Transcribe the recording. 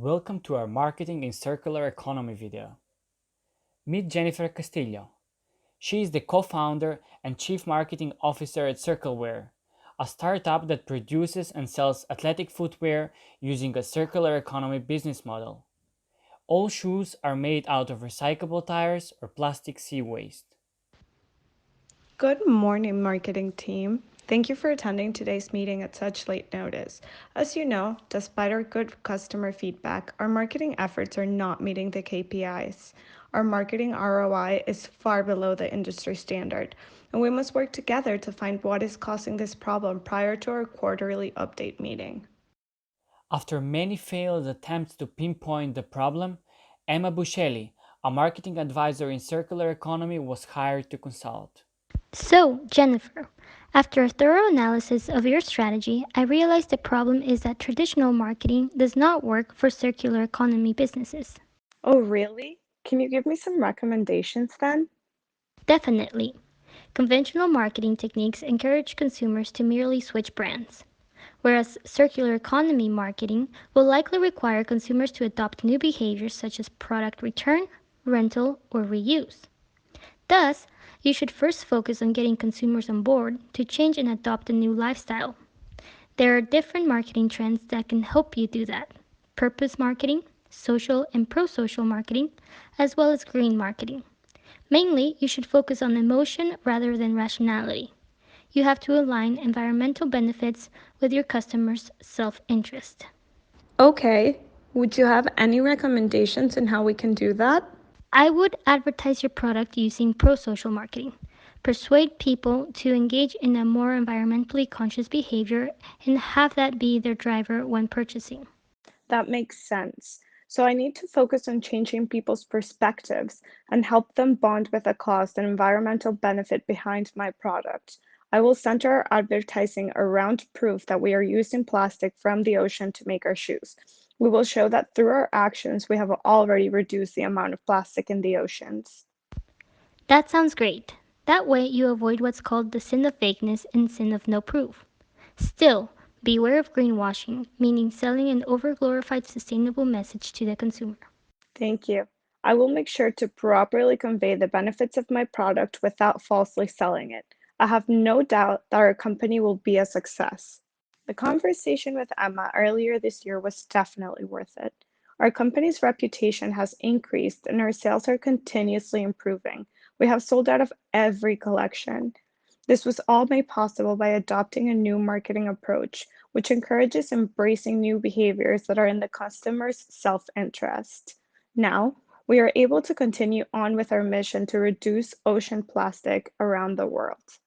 Welcome to our Marketing in Circular Economy video. Meet Jennifer Castillo. She is the co-founder and chief marketing officer at Circleware, a startup that produces and sells athletic footwear using a circular economy business model. All shoes are made out of recyclable tires or plastic sea waste. Good morning, marketing team. Thank you for attending today's meeting at such late notice. As you know, despite our good customer feedback, our marketing efforts are not meeting the KPIs. Our marketing ROI is far below the industry standard, and we must work together to find what is causing this problem prior to our quarterly update meeting. After many failed attempts to pinpoint the problem, Emma Buscelli, a marketing advisor in circular economy, was hired to consult. So, Jennifer, after a thorough analysis of your strategy, I realized the problem is that traditional marketing does not work for circular economy businesses. Oh, really? Can you give me some recommendations then? Definitely. Conventional marketing techniques encourage consumers to merely switch brands, whereas circular economy marketing will likely require consumers to adopt new behaviors such as product return, rental, or reuse. Thus, you should first focus on getting consumers on board to change and adopt a new lifestyle. There are different marketing trends that can help you do that: purpose marketing, social and pro social marketing, as well as green marketing. Mainly, you should focus on emotion rather than rationality. You have to align environmental benefits with your customers' self interest. Okay. Would you have any recommendations on how we can do that? I would advertise your product using pro social marketing. Persuade people to engage in a more environmentally conscious behavior and have that be their driver when purchasing. That makes sense. So I need to focus on changing people's perspectives and help them bond with the cost and environmental benefit behind my product. I will center our advertising around proof that we are using plastic from the ocean to make our shoes. We will show that through our actions, we have already reduced the amount of plastic in the oceans. That sounds great. That way you avoid what's called the sin of vagueness and sin of no proof. Still, beware of greenwashing, meaning selling an overglorified sustainable message to the consumer. Thank you. I will make sure to properly convey the benefits of my product without falsely selling it. I have no doubt that our company will be a success. The conversation with Emma earlier this year was definitely worth it. Our company's reputation has increased and our sales are continuously improving. We have sold out of every collection. This was all made possible by adopting a new marketing approach, which encourages embracing new behaviors that are in the customer's self-interest. Now, we are able to continue on with our mission to reduce ocean plastic around the world.